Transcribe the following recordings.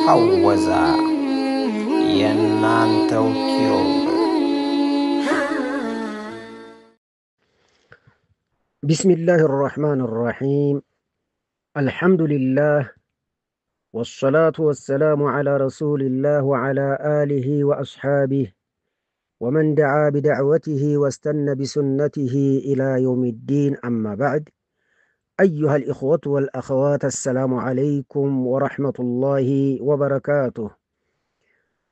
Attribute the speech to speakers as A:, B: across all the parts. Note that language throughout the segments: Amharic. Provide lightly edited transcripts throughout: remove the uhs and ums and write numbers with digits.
A: حوزا ينانتو كيوب.
B: بسم الله الرحمن الرحيم. الحمد لله والصلاة والسلام على رسول الله وعلى آله وأصحابه ومن دعا بدعوته واستنى بسنته إلى يوم الدين. أما بعد، أيها الإخوة والأخوات، السلام عليكم ورحمة الله وبركاته.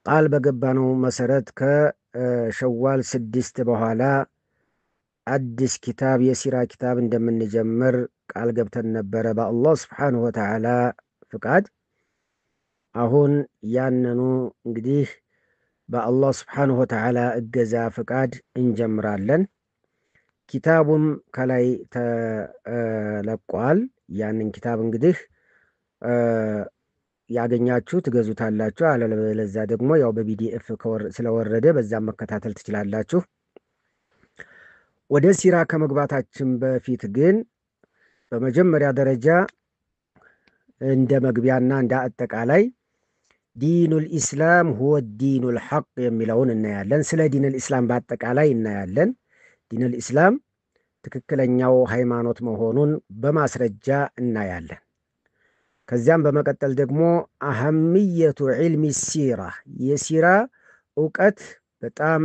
B: قال بقبانو مسردك شوال 6 بهالا አዲስ ኪታብ የሲራ ኪታብ እንደምንጀምር ቃል ገብተን ነበረ በአላህ Subhanahu Wa Ta'ala ፍቃድ። አሁን ያንኑ እንግዲህ በአላህ Subhanahu Wa Ta'ala እገዛ ፍቃድ እንጀምራለን። ኪታቡም ከላይ ተለቋል። ያንን ኪታብ እንግዲህ ያገኛችሁ ትገዙታላችሁ። አለበለዚያ ደግሞ ያው በፒዲኤፍ ስለወረደ በዛም መከታተል ትችላላችሁ። ወደ ሲራ ከመግባታችን በፊት ግን በመጀመሪያ ደረጃ እንደ መግቢያና እንደ አጠቃላይ ዲኑል ኢስላም ሁወ ዲኑል ሐቅ የሚለውን እናያለን። ስለ ዲኑል ኢስላም በአጠቃላይ እናያለን። ዲኑል ኢስላም ትክክለኛው ሃይማኖት መሆኑን በማስረጃ እናያለን። ከዚያም በመቀጠል ደግሞ አህምየቱ ዒልሚ ሲራ፣ የሲራ ዕውቀት በጣም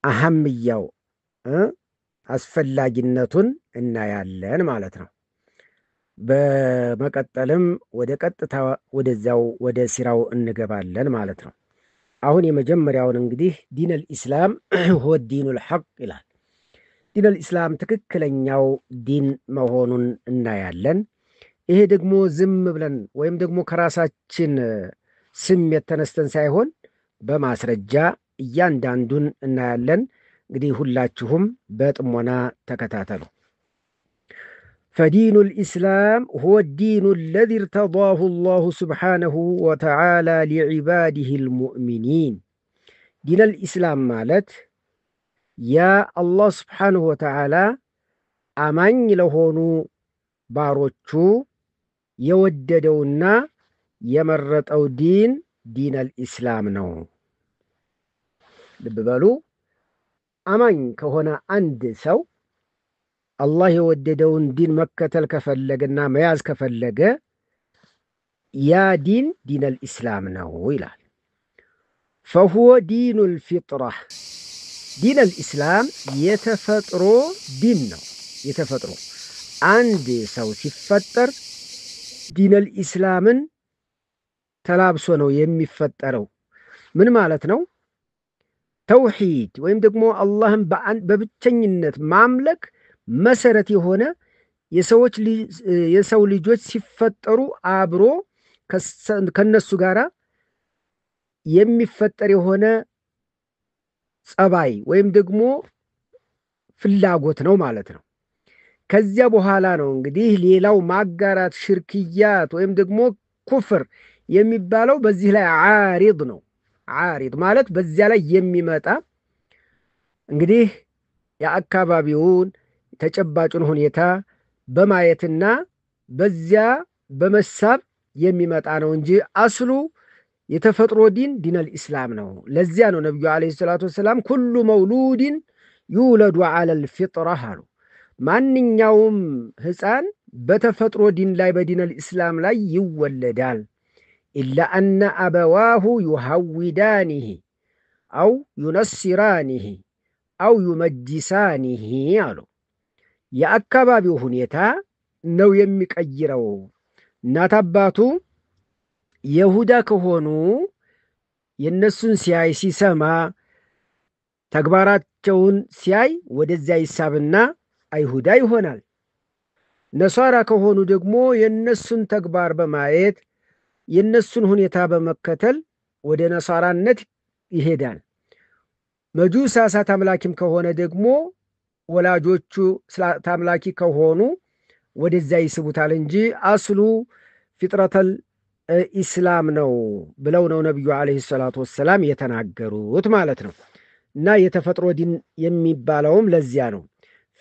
B: አህምያው አስፈላጊነቱን እናያለን ማለት ነው። በመቀጠልም ወደ ቀጥታ ወደዛው ወደ ሲራው እንገባለን ማለት ነው። አሁን የመጀመሪያውን እንግዲህ ዲኑል ኢስላም ሁወ ዲኑል ሐቅ ይላል። ዲኑል ኢስላም ትክክለኛው ዲን መሆኑን እናያለን። ይሄ ደግሞ ዝም ብለን ወይም ደግሞ ከራሳችን ስሜት ተነስተን ሳይሆን በማስረጃ እያንዳንዱን እናያለን። እንግዲህ ሁላችሁም በጥሞና ተከታተሉ። فدين الإسلام هو الدين الذي ارتضاه الله سبحانه وتعالى لعباده المؤمنين. دين الإسلام مالت يا الله سبحانه وتعالى أمان لهونو باروتشو يوددونا يمرت أو دين الإسلام نو لببالو አማኝ ከሆነ አንድ ሰው አላህ የወደደውን ዲን መከተል ከፈለገና መያዝ ከፈለገ ያ ዲን ዲኑል ኢስላም ነው ይላል። فهو دين الفطرة. ዲኑል ኢስላም የተፈጥሮ ዲን ነው። የተፈጥሮ አንድ ሰው ሲፈጠር ዲኑል ኢስላምን ተላብሶ ነው የሚፈጠረው። ምን ማለት ነው? ተውሂድ ወይም ደግሞ አላህን በብቸኝነት ማምለክ መሰረት የሆነ የሰው ልጆች ሲፈጠሩ አብሮ ከነሱ ጋር የሚፈጠር የሆነ ጸባይ ወይም ደግሞ ፍላጎት ነው ማለት ነው። ከዚያ በኋላ ነው እንግዲህ ሌላው ማጋራት፣ ሽርክያት ወይም ደግሞ ኩፍር የሚባለው በዚህ ላይ ዓሪድ ነው። ዓሪድ ማለት በዚያ ላይ የሚመጣ እንግዲህ የአካባቢውን ተጨባጩን ሁኔታ በማየትና በዚያ በመሳብ የሚመጣ ነው እንጂ አስሉ የተፈጥሮ ዲን ዲኑል ኢስላም ነው። ለዚያ ነው ነብዩ አለይሂ ሰላቱ ወሰላም ኩሉ መውሉድን ይውለዱ ዐለል ፊጥራ አሉ። ማንኛውም ሕፃን በተፈጥሮ ዲን ላይ በዲኑል ኢስላም ላይ ይወለዳል። إلا أن أبواه يهودانه أو ينصرانه أو يمجسانه قالوا يا أكبابي هنيتا نو يمك أجروا ناتباتو يهودا كهونو ينسون سياي سيسما تكبارات جون سياي ودزاي سابنا أيهودا يهونال. نصارى كهونو دقمو ينسون تكبار بمايت የነሱን ሁኔታ በመከተል ወደ ነሳራነት ይሄዳል። መጁስ እሳት አምላኪም ከሆነ ደግሞ ወላጆቹ እሳት አምላኪ ከሆኑ ወደዛ ይስቡታል እንጂ አስሉ ፊጥረተል ኢስላም ነው ብለው ነው ነብዩ አለይሂ ሰላቱ ወሰላም የተናገሩት ማለት ነው። እና የተፈጥሮ ዲን የሚባለውም ለዚያ ነው።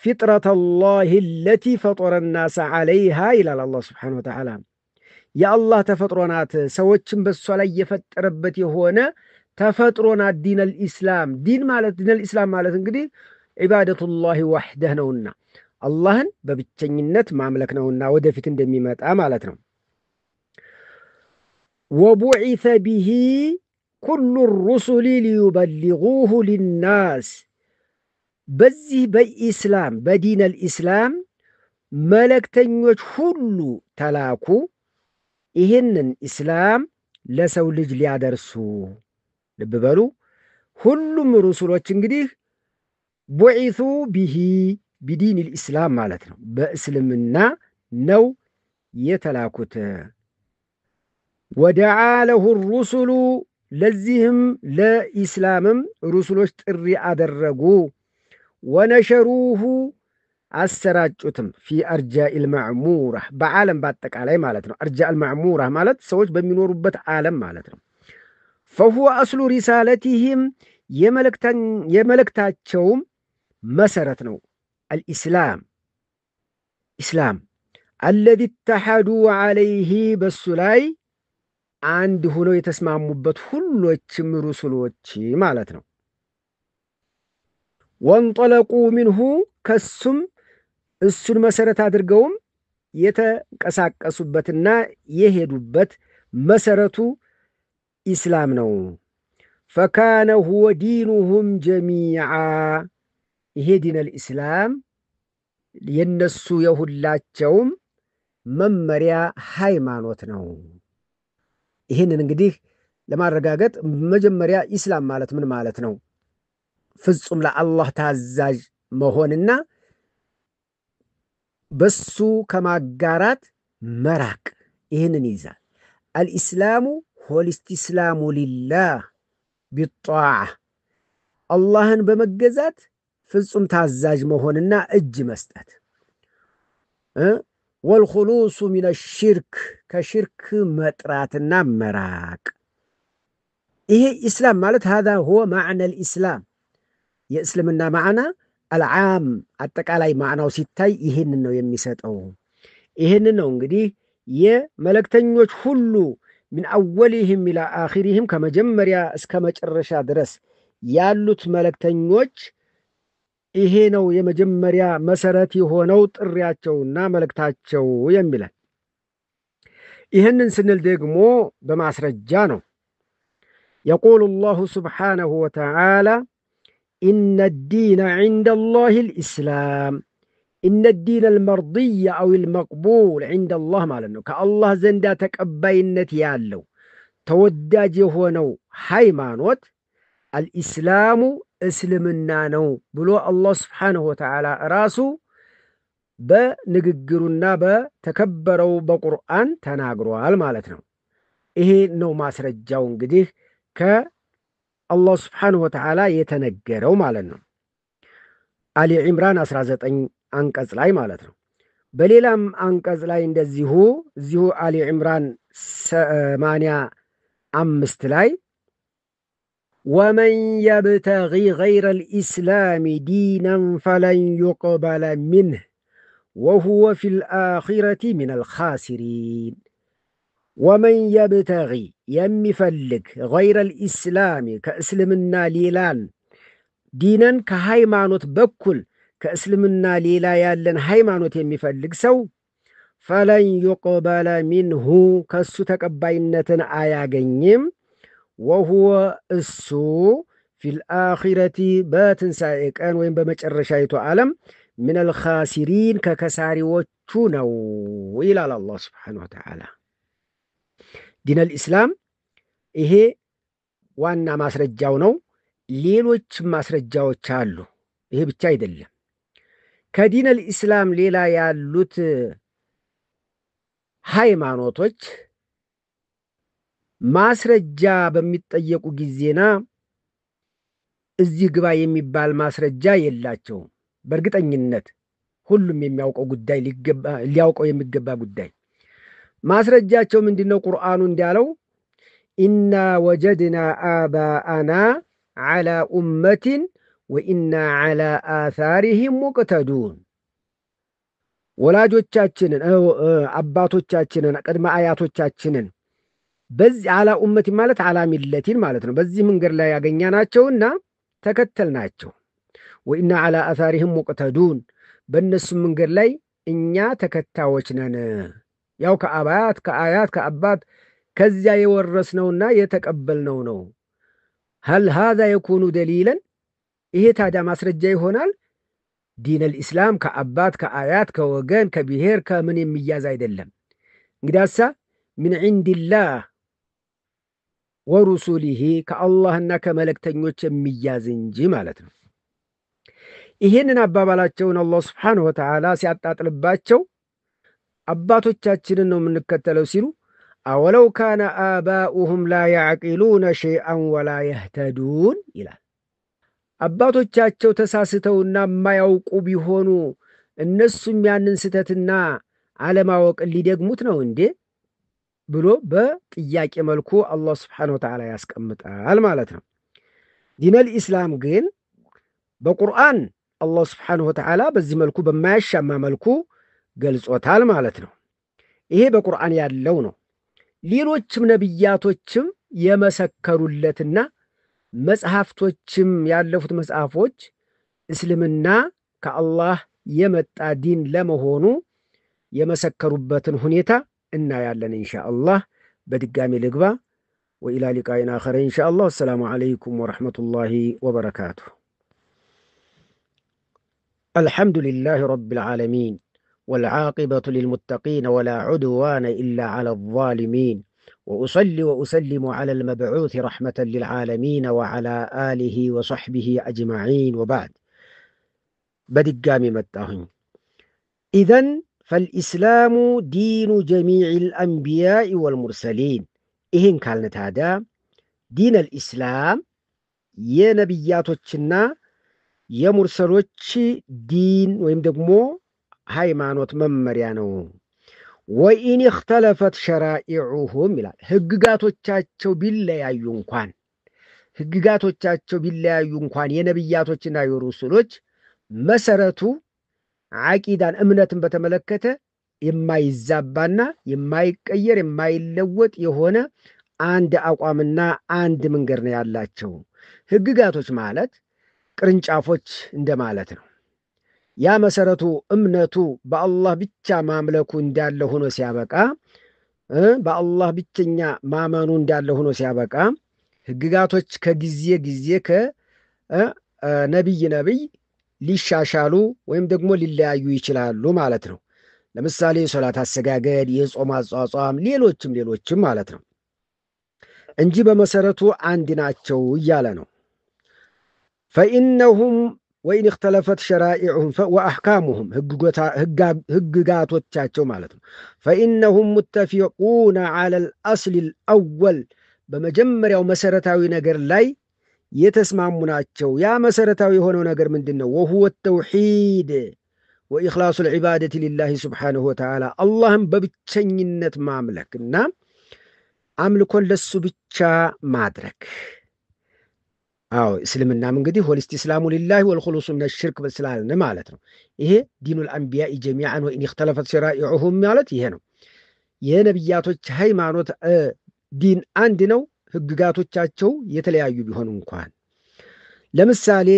B: ፊጥረተ ላህ ለቲ ፈጠረ ናስ ዐለይሃ ይላል አላህ ስብሓነሁ ወተዓላ። የአላህ ተፈጥሮ ናት፣ ሰዎችን በእሷ ላይ የፈጠረበት የሆነ ተፈጥሮ ናት። ዲነል ኢስላም ዲነል ኢስላም ማለት እንግዲህ ዒባደቱላሂ ዋሕደህ ነውና አላህን በብቸኝነት ማምለክ ነውና ወደፊት እንደሚመጣ ማለት ነው። ወቡዒሰ ቢሂ ኩሉ ሩሱሊ ሊዩበሊጉሁ ሊናስ በዚህ በኢስላም በዲነል ኢስላም መልእክተኞች ሁሉ ተላኩ ይህንን ኢስላም ለሰው ልጅ ሊያደርሱ። ልብ በሉ ሁሉም ሩሱሎች እንግዲህ ቡዒሱ ቢሂ ቢዲኒል ኢስላም ማለት ነው፣ በእስልምና ነው የተላኩት። ወደዓ ለሁ ሩሱሉ ለዚህም ለኢስላምም ሩሱሎች ጥሪ አደረጉ። ወነሸሩሁ አሰራጩትም ፊ አርጃኢል ማዕሙራ በዓለም በአጠቃላይ ማለት ነው። አርጃኢል ማዕሙራ ማለት ሰዎች በሚኖሩበት ዓለም ማለት ነው። ፈሁወ አስሉ ሪሳለቲህም የመልእክታቸውም መሰረት ነው። አልኢስላም ኢስላም አለዚ ተሐዱ ዐለይህ በሱ ላይ አንድ ሆነው የተስማሙበት ሁሎችም ሩሱሎች ማለት ነው። ወንጠለቁ ሚንሁ ከሱም እሱን መሰረት አድርገውም የተንቀሳቀሱበትና የሄዱበት መሰረቱ ኢስላም ነው። ፈካነ ሁወ ዲኑሁም ጀሚዓ ይሄ ዲነል ኢስላም የነሱ የሁላቸውም መመሪያ ሃይማኖት ነው። ይህንን እንግዲህ ለማረጋገጥ መጀመሪያ ኢስላም ማለት ምን ማለት ነው? ፍጹም ለአላህ ታዛዥ መሆንና በሱ ከማጋራት መራቅ ይህንን ይዛል። አልኢስላሙ ሆልስቲስላሙ ሊላህ ቢጣዓ አላህን በመገዛት ፍጹም ታዛዥ መሆንና እጅ መስጠት። ወልኹሉሱ ሚነ ሽርክ ከሽርክ መጥራትና መራቅ። ይሄ ኢስላም ማለት هذا هو معنى الإسلام የእስልምና ማዕና አልዓም አጠቃላይ ማዕናው ሲታይ ይህንን ነው የሚሰጠው። ይህንን ነው እንግዲህ የመልእክተኞች ሁሉ ምን አወሊህም ኢላ አኺሪህም ከመጀመሪያ እስከ መጨረሻ ድረስ ያሉት መልእክተኞች ይሄ ነው የመጀመሪያ መሰረት የሆነው ጥሪያቸውና መልእክታቸው የሚላል። ይህንን ስንል ደግሞ በማስረጃ ነው። يقول الله سبحانه وتعالى إن الدين عند الله الإسلام إن الدين المرضي أو المقبول عند الله مالنو كالله زندا تكبينت يالو توداج يهونو ሃይማኖት الإسلام እስልምና ነው ብሎ አላህ ስብሓንሁ ወተዓላ ራሱ በንግግሩና በተከበረው በቁርአን ተናግሯል ማለት ነው። ይሄ ነው ማስረጃው እንግዲህ ከአላህ ስብሓንሁ ወተዓላ የተነገረው ማለት ነው። አሊ ዒምራን 19 አንቀጽ ላይ ማለት ነው። በሌላም አንቀጽ ላይ እንደዚሁ እዚሁ አሊ ዒምራን 85 ላይ ومن يبتغي غير الإسلام دينا فلن يقبل منه وهو في الآخرة من الخاسرين ومن يبتغي يمفلك غير الإسلام كأسلمنا ليلان دينا كهيمانوت بكل كأسلمنا ليلا يالن هيمانوت يمفلك سو فلن يقبل منه كسو تقبينة آيا غنيم وهو السو في الآخرة باتنسائك أن وين بمجرشايت عالم من الخاسرين ككساري وچونو إلى الله سبحانه وتعالى دين الإسلام إيه وانا ماسرجاونو ليلوچ ماسرجاو چالو إيه بچاي دل كدين الإسلام ليلا يالوت ሃይማኖቶች ማስረጃ በሚጠየቁ ጊዜና እዚህ ግባ የሚባል ማስረጃ የላቸው። በእርግጠኝነት ሁሉም የሚያውቀው ጉዳይ ሊያውቀው የሚገባ ጉዳይ ማስረጃቸው ምንድነው? ቁርአኑ እንዲያለው ኢና ወጀድና አባአና ዐላ ኡመቲን ወኢና ዐላ አታሪሂም ሙቅተዱን ወላጆቻችንን አባቶቻችንን ቅድመ አያቶቻችንን በዚህ አላ ኡመቲ ማለት አላ ሚለቲን ማለት ነው። በዚህ መንገድ ላይ ያገኛናቸውና ተከተልናቸው። ወኢና ዐላ አታሪሂም ሙቅተዱን በእነሱም መንገድ ላይ እኛ ተከታዮች ነን። ያው ከአያት ከአባት ከዚያ የወረስነውና የተቀበልነው ነው። ሀል ሃዛ የኩኑ ደሊለን ይሄ ታዲያ ማስረጃ ይሆናል? ዲነል ኢስላም ከአባት ከአያት ከወገን ከብሔር ከምን የሚያዝ አይደለም። እንግዲያሳ ምን ዒንዲላህ ወሩሱሊሂ ከአላህና ከመለክተኞች የሚያዝ እንጂ ማለት ነው። ይህንን አባባላቸውን አላህ ስብሓንሁ ወተዓላ ሲያጣጥልባቸው አባቶቻችንን ነው የምንከተለው ሲሉ አወለው ካነ አባኡሁም ላ ያዕቂሉነ ሸይአን ወላ የህተዱን ይላል። አባቶቻቸው ተሳስተውና የማያውቁ ቢሆኑ እነሱም ያንን ስተትና አለማወቅን ሊደግሙት ነው እንዴ ብሎ በጥያቄ መልኩ አላህ ስብሓንሁ ወተዓላ ያስቀምጣል ማለት ነው። ዲነል ኢስላም ግን በቁርአን አላህ ስብሓንሁ ወተዓላ በዚህ መልኩ በማያሻማ መልኩ ገልጾታል ማለት ነው። ይሄ በቁርአን ያለው ነው። ሌሎችም ነቢያቶችም የመሰከሩለትና መጽሐፍቶችም ያለፉት መጽሐፎች እስልምና ከአላህ የመጣ ዲን ለመሆኑ የመሰከሩበትን ሁኔታ እናያለን ኢንሻአላህ። በድጋሚ ልግባ። ወኢላ ሊቃኢን አኸረ ኢንሻአላህ። ወሰላሙ ዐለይኩም ወረሕመቱላሂ ወበረካቱሁ። አልሐምዱሊላሂ ረቢል ዓለሚን والعاقبة للمتقين ولا عدوان إلا على الظالمين وأصلي وأسلم على المبعوث رحمة للعالمين وعلى آله وصحبه أجمعين وبعد بدقام متاهن إذن فالإسلام دين جميع الأنبياء والمرسلين إهن كانت هذا دين الإسلام يا نبياتنا يا مرسلوش دين ويمدقمو ሃይማኖት መመሪያ ነው። ወኢን እኽተለፈት ሸራኢዑሁም ይላል። ህግጋቶቻቸው ቢለያዩ እንኳን የነቢያቶችና የሩሱሎች መሰረቱ ዓቂዳን እምነትን በተመለከተ የማይዛባና የማይቀየር የማይለወጥ የሆነ አንድ አቋምና አንድ መንገድ ነው ያላቸው። ህግጋቶች ማለት ቅርንጫፎች እንደማለት ነው። ያ መሰረቱ እምነቱ በአላህ ብቻ ማምለኩ እንዳለ ሆኖ ሲያበቃ በአላህ ብቸኛ ማመኑ እንዳለ ሆኖ ሲያበቃ ህግጋቶች ከጊዜ ጊዜ ከነቢይ ሊሻሻሉ ወይም ደግሞ ሊለያዩ ይችላሉ ማለት ነው። ለምሳሌ ሶላት አሰጋገድ፣ የጾም አጿጿም፣ ሌሎችም ማለት ነው እንጂ በመሰረቱ አንድ ናቸው እያለ ነው። ፈኢነሁም ወኢን እኽተለፈት ሸራኢዑሁም ወአሕካሙሁም ህግጋቶቻቸው ማለት ነው። ፈኢነሁም ሙተፊቁነ ዐለል አስሊል አወል በመጀመሪያው መሰረታዊ ነገር ላይ የተስማሙ ናቸው። ያ መሰረታዊ የሆነው ነገር ምንድን ነው? ወሁወ ተውሒድ ወኢኽላሱ ልዕባደት ሊላሂ ስብሓንሁ ወተዓላ አላህም በብቸኝነት ማምለክና አምልኮን ለሱ ብቻ ማድረግ። አዎ እስልምናም እንግዲህ ወልስቲስላሙ ሊላሂ ወልኹሉሱ ሚነ ሽርክ ስላልን ማለት ነው። ይሄ ዲኑል አንቢያኢ ጀሚዓን ወኢን እኽተለፈት ሸራኢዑሁም ማለት ይሄ ነው። የነቢያቶች ሃይማኖት ዲን አንድ ነው፣ ህግጋቶቻቸው የተለያዩ ቢሆኑ እንኳን። ለምሳሌ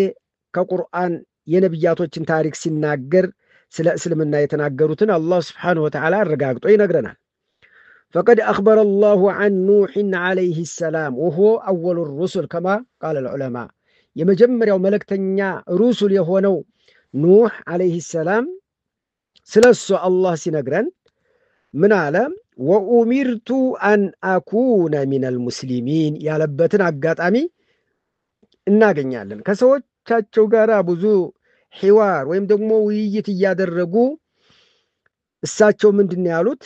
B: ከቁርአን የነቢያቶችን ታሪክ ሲናገር ስለ እስልምና የተናገሩትን አላህ ስብሓንሁ ወተዓላ አረጋግጦ ይነግረናል። فقد أخبر الله عن نوح عليه السلام وهو أول الرسل كما قال العلماء يمجمر يوم ملكتنيا رسل يهونو نوح عليه السلام سلسو الله سنقرن من عالم وأمرت أن أكون من المسلمين يا لبتنا قاطامي እናገኛለን ያለን ከሰዎቻቸው ጋር ብዙ ሒዋር ወይም ደግሞ ውይይት ያደረጉ እሳቸው ምንድነው ያሉት?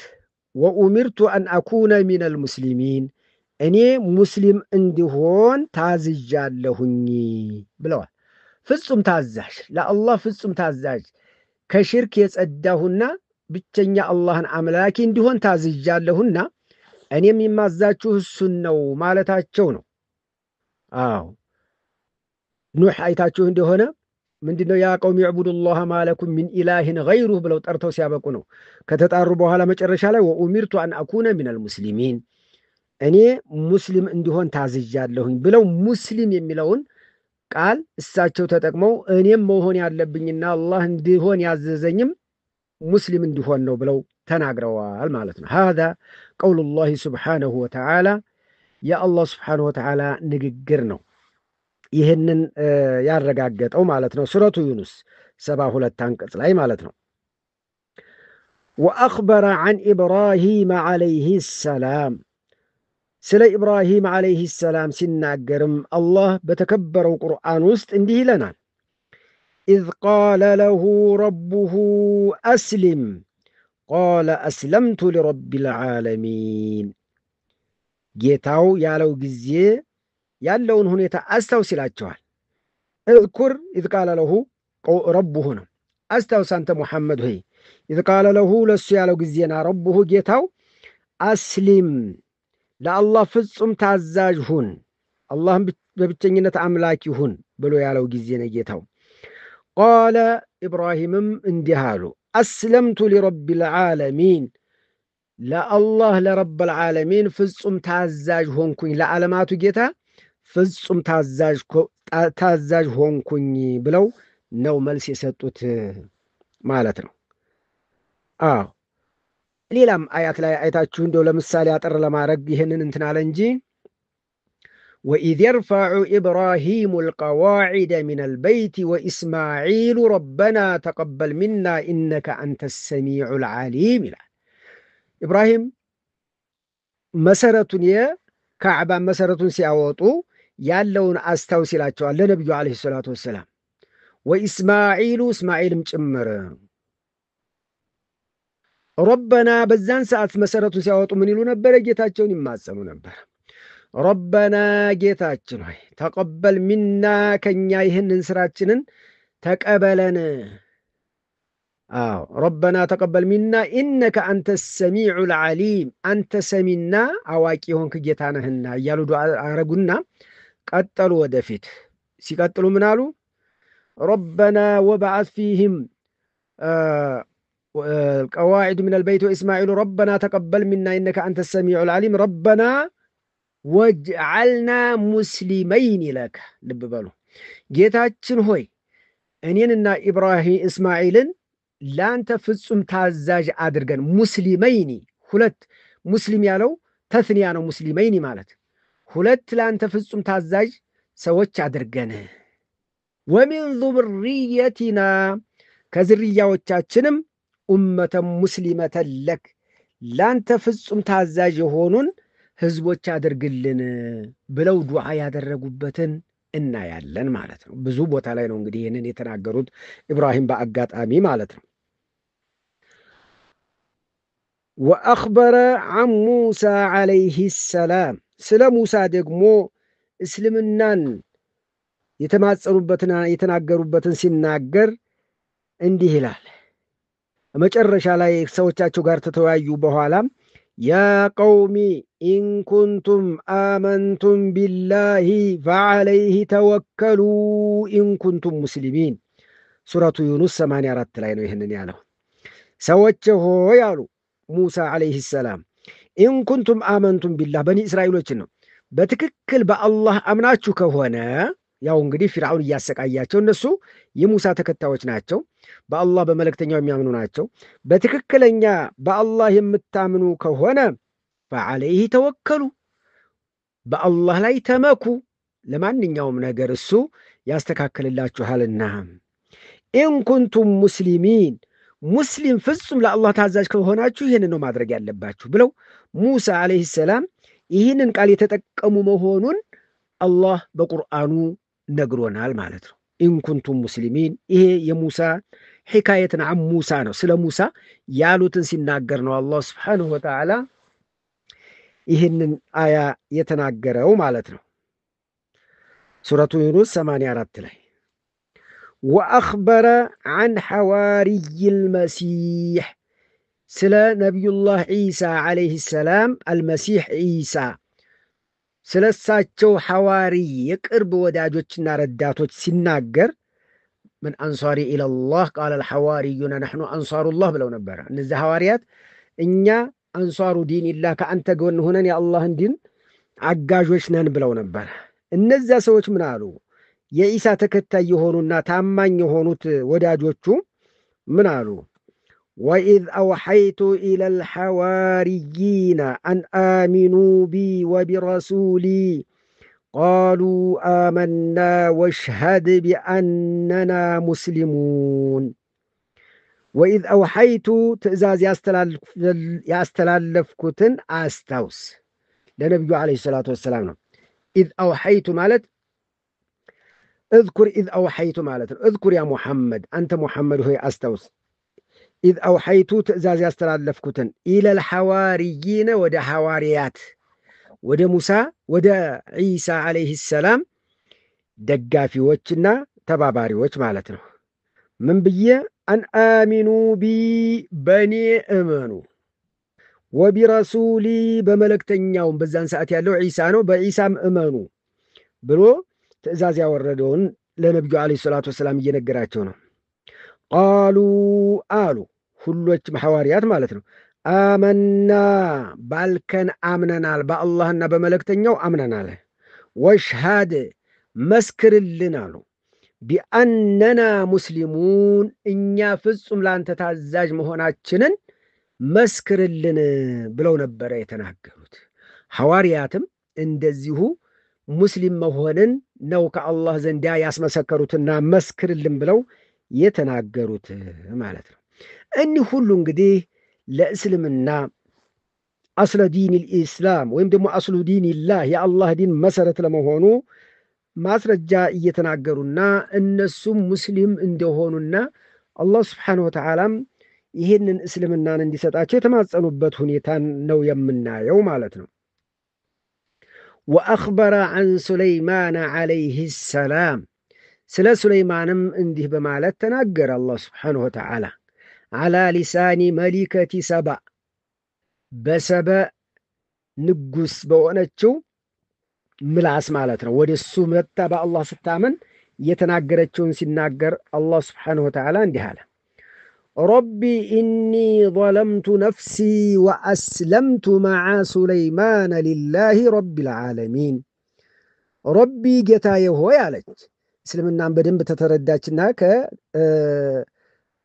B: ወኡሚርቱ አን አኩነ ሚነል ሙስሊሚን እኔ ሙስሊም እንድሆን ታዝዣለሁኝ ብለዋል። ፍጹም ታዛዥ፣ ለአላህ ፍጹም ታዛዥ፣ ከሽርክ የጸዳሁና ብቸኛ አላህን አምላኪ እንዲሆን ታዝዣለሁና እኔም የማዛችሁ እሱን ነው ማለታቸው ነው። አዎ ኑህ አይታችሁ እንደሆነ ምንድነው ያ ቀውም ይዕቡዱላህ ማለኩም ሚን ኢላሂን ገይሩህ ብለው ጠርተው ሲያበቁ ነው። ከተጣሩ በኋላ መጨረሻ ላይ ወኡሚርቱ አን አኩነ ሚነል ሙስሊሚን እኔ ሙስሊም እንዲሆን ታዝዣለሁኝ ብለው ሙስሊም የሚለውን ቃል እሳቸው ተጠቅመው እኔም መሆን ያለብኝና አላህ እንዲሆን ያዘዘኝም ሙስሊም እንዲሆን ነው ብለው ተናግረዋል ማለት ነው። هذا قول الله سبحانه وتعالى የአላህ ስብሓነሁ ወተዓላ ንግግር ነው ይህንን ያረጋገጠው ማለት ነው። ሱረቱ ዩኑስ 72 አንቀጽ ላይ ማለት ነው። ወአኽበረ ዐን ኢብራሂም ዐለይሂ ሰላም ስለ ኢብራሂም ዐለይሂ ሰላም ሲናገርም አላህ በተከበረው ቁርአን ውስጥ እንዲህ ይለናል። ኢዝ ቃለ ለሁ ረቡሁ አስሊም ቃለ አስለምቱ ሊረቢል ዓለሚን ጌታው ያለው ጊዜ ያለውን ሁኔታ አስታውስ ይላቸዋል። እዝኩር ኢዝ ቃለ ለሁ ረቡሁ ነው። አስታውስ አንተ ሙሐመድ ሆይ ኢዝ ቃለ ለሁ ለሱ ያለው ጊዜና ረቡሁ ጌታው አስሊም ለአላህ ፍጹም ታዛዥ ሁን፣ አላህም በብቸኝነት አምላክ ይሁን ብሎ ያለው ጊዜ ነው ጌታው። ቃለ ኢብራሂምም እንዲህ አሉ አስለምቱ ሊረቢል ዓለሚን ለአላህ ለረብል ዓለሚን ፍጹም ታዛዥ ሆንኩኝ፣ ለዓለማቱ ጌታ ፍጹም ታዛዥ ሆንኩኝ ብለው ነው መልስ የሰጡት ማለት ነው። አዎ ሌላም አያት ላይ አይታችሁ እንደው ለምሳሌ አጠር ለማድረግ ይህንን እንትን አለ እንጂ ወኢዝ የርፈዑ ኢብራሂሙ ልቀዋዒደ ሚነል በይቲ ወኢስማዒሉ ረበና ተቀበል ሚና ኢነከ አንተ ሰሚዑል ዓሊም ይላል። ኢብራሂም መሰረቱን የካዕባ መሰረቱን ሲያወጡ ያለውን አስታውስ ይላቸዋል ለነቢዩ ዓለይሂ ሰላቱ ወሰላም። ወኢስማዒሉ እስማዒልም ጭምር ረበና በዛን ሰዓት መሰረቱን ሲያወጡ ምን ይሉ ነበረ? ጌታቸውን ይማጸኑ ነበር። ረበና ጌታችን ሆይ ተቀበል ሚና ከኛ ይህንን ስራችንን ተቀበለን። ረበና ተቀበል ሚና ኢነከ አንተ ሰሚዑል ዓሊም አንተ ሰሚና አዋቂ ሆንክ ጌታ ነህና እያሉ ዱዓ አረጉና ቀጠሉ ወደፊት። ሲቀጥሉ ምን አሉ? ረበና ወበዓት ፊህም ቀዋዒድ ሚነል በይት ወኢስማዒሉ ረበና ተቀበል ሚና ኢነከ አንተ ሰሚዑል ዓሊም ረበና ወጅዐልና ሙስሊመይን ለከ። ልብ በሉ ጌታችን ሆይ እኔንና ኢብራሂም እስማዒልን ለአንተ ፍጹም ታዛዥ አድርገን። ሙስሊመይኒ ሁለት ሙስሊም ያለው ተስኒያ ነው። ሙስሊመይኒ ማለት ሁለት ለአንተ ፍጹም ታዛዥ ሰዎች አድርገን። ወሚን ዙርየቲና ከዝርያዎቻችንም ኡመተን ሙስሊመተን ለክ ለአንተ ፍጹም ታዛዥ የሆኑን ህዝቦች አድርግልን ብለው ዱዓ ያደረጉበትን እናያለን ማለት ነው። ብዙ ቦታ ላይ ነው እንግዲህ ይህንን የተናገሩት ኢብራሂም በአጋጣሚ ማለት ነው። ወአኽበረ ዐን ሙሳ ዐለይሂ ሰላም ስለ ሙሳ ደግሞ እስልምናን የተማጸኑበትና የተናገሩበትን ሲናገር እንዲህ ይላል። መጨረሻ ላይ ሰዎቻቸው ጋር ተተወያዩ በኋላም ያ ቀውሚ ኢንኩንቱም አመንቱም ቢላሂ ፈዐለይሂ ተወከሉ ኢንኩንቱም ሙስሊሚን። ሱረቱ ዩኑስ 84 ላይ ነው ይህንን ያለው። ሰዎች ሆይ አሉ ሙሳ ዐለይሂ ሰላም ኢንኩንቱም አመንቱም ቢላህ በኒ እስራኤሎችን ነው። በትክክል በአላህ አምናችሁ ከሆነ ያው እንግዲህ ፊርዓውን እያሰቃያቸው እነሱ የሙሳ ተከታዮች ናቸው፣ በአላህ በመልእክተኛው የሚያምኑ ናቸው። በትክክለኛ በአላህ የምታምኑ ከሆነ ፈዐለይሂ ተወከሉ በአላህ ላይ ተመኩ፣ ለማንኛውም ነገር እሱ ያስተካክልላችኋልና። ኢንኩንቱም ሙስሊሚን ሙስሊም ፍጹም ለአላህ ታዛዥ ከሆናችሁ ይህንን ነው ማድረግ ያለባችሁ ብለው ሙሳ ዐለይሂ ሰላም ይህንን ቃል የተጠቀሙ መሆኑን አላህ በቁርአኑ ነግሮናል ማለት ነው። ኢንኩንቱም ሙስሊሚን ይሄ የሙሳ ሒካየትን ዐን ሙሳ ነው። ስለ ሙሳ ያሉትን ሲናገር ነው አላህ ስብሓንሁ ወተዓላ ይህንን አያ የተናገረው ማለት ነው። ሱረቱ ዩኑስ 84 ላይ ወአኽበረ ዐን ሐዋርይል መሲሕ ስለ ነቢዩላህ ዒሳ ዐለይሂ ሰላም አልመሲሕ ዒሳ ስለሳቸው ሐዋሪ የቅርብ ወዳጆችና ረዳቶች ሲናገር من أنصاري إلى الله قال الحواريون نحن أنصار الله بلو نبرا نزه حواريات إنيا أنصار دين الله كأنت قولن هنا يا الله دين عقاجوشنان بلو نبرا النزه سوش منالو يا إيسا تكتا يهونونا تامان يهونوت وداجوشو منالو وإذ أوحيت إلى الحواريين أن آمنوا بي وبرسولي قالوا آمنا واشهد بأننا مسلمون وإذ أوحيت تأزاز يستلالفكتن أستوس لنبي عليه الصلاة والسلام إذ أوحيت مالت اذكر إذ أوحيت مالت اذكر يا محمد أنت محمد هو أستوس إذ أوحيت تأزاز يستلالفكتن إلى الحواريين ودى حواريات ወደ ሙሳ ወደ ዒሳ አለይሂ ሰላም ደጋፊዎችና ተባባሪዎች ማለት ነው ምን ብዬ አን አሚኑ ቢ በኒ እመኑ ወቢረሱሊ በመለክተኛው በዛን ሰዓት ያለው ዒሳ ነው በዒሳም እመኑ ብሎ ትእዛዝ ያወረደውን ለነብዩ አለይሂ ሰላቱ ወሰለም እየነገራቸው ነው ቃሉ አሉ ሁሎችም ሐዋርያት ማለት ነው آمنا بالكن آمننا بالله بملكتنيو آمننا واشهد مسكر لنا بأننا مسلمون إنيا فزم لان تتعزاج مهوناتشنن مسكر لنا بلو نبرا يتناقروت حوارياتم اندزيهو مسلم مهونن نوك الله زندا ياسم سكروتنا مسكر لن بلو يتناقروت مالتنا اني هلو انقديه لأسلمنا أصل دين الإسلام ويم دمو أصل دين الله يا الله دين مسرة لمهونو مسرة جائية تناقرونا النسو مسلم اندهوننا الله سبحانه وتعالى يهن اسلمنا نندي ستاچه تماصنو بتونيتان نو يمنا يوم معناتنا وأخبر عن سليمان عليه السلام سلا سليمانم انديه بمالت تناقر الله سبحانه وتعالى على لسان ملكة سبأ بسبأ نقص بونتشو ملعس مالتنا ودسو متبع الله ستامن يتناقرتشون سناقر الله سبحانه وتعالى اندهالا ربي إني ظلمت نفسي وأسلمت مع سليمان لله رب العالمين ربي جتايه هو يالج سلمنا بدن بتترداتنا ك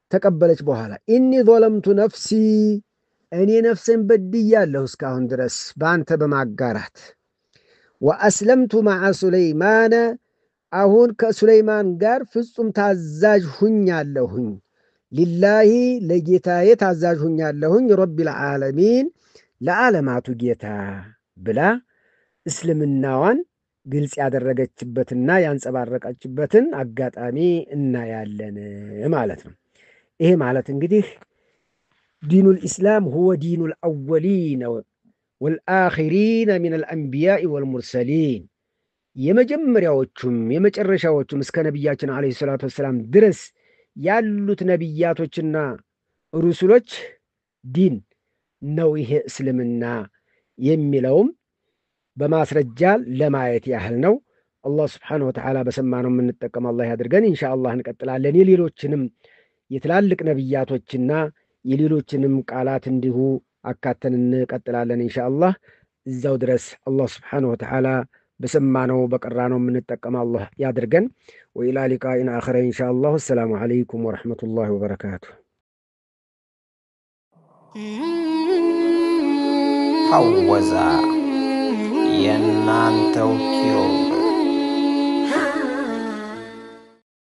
B: تقبلت بوهالا إني ظلمت نفسي أني نفسي بديا له اسكاهن درس بانت بمعقارات وأسلمت مع سليمان أهون كسليمان قار فصم تعزاج هنيا لهن لله لجيتاية تعزاج هنيا لهن رب العالمين لعالمات جيتا بلا اسلم النوان قلت يادر رقات جبتنا يانسبار رقات جبتن أقات آمي إنا يالن مالتنا إيه مالت انقديه دين الإسلام هو دين الأولين والآخرين من الأنبياء والمرسلين يمجمر يوتشم يمجرش يوتشم اسك نبياتنا عليه الصلاة والسلام درس يالوت نبياتنا رسولك دين نويه اسلمنا يميلهم بماس رجال لما يتياهلنو الله سبحانه وتعالى بسمانهم من التقم الله يدرقن إن شاء الله نقتل على يليلوتشنم يتلالك نبياتوچنا يليلوچنم قالات እንዲሁ አካተን እንቀጥላለን ኢንሻአላህ እዛው ድረስ አላህ Subhanahu Wa Ta'ala በሰማነው በቀራነው የምንጠቀም አላህ ያድርገን ወኢላ ሊቃኢን አኺረ ኢንሻአላህ ሰላሙ አለይኩም ወራህመቱላሂ ወበረካቱ
A: ሐወዛ የናንተው ኪዮ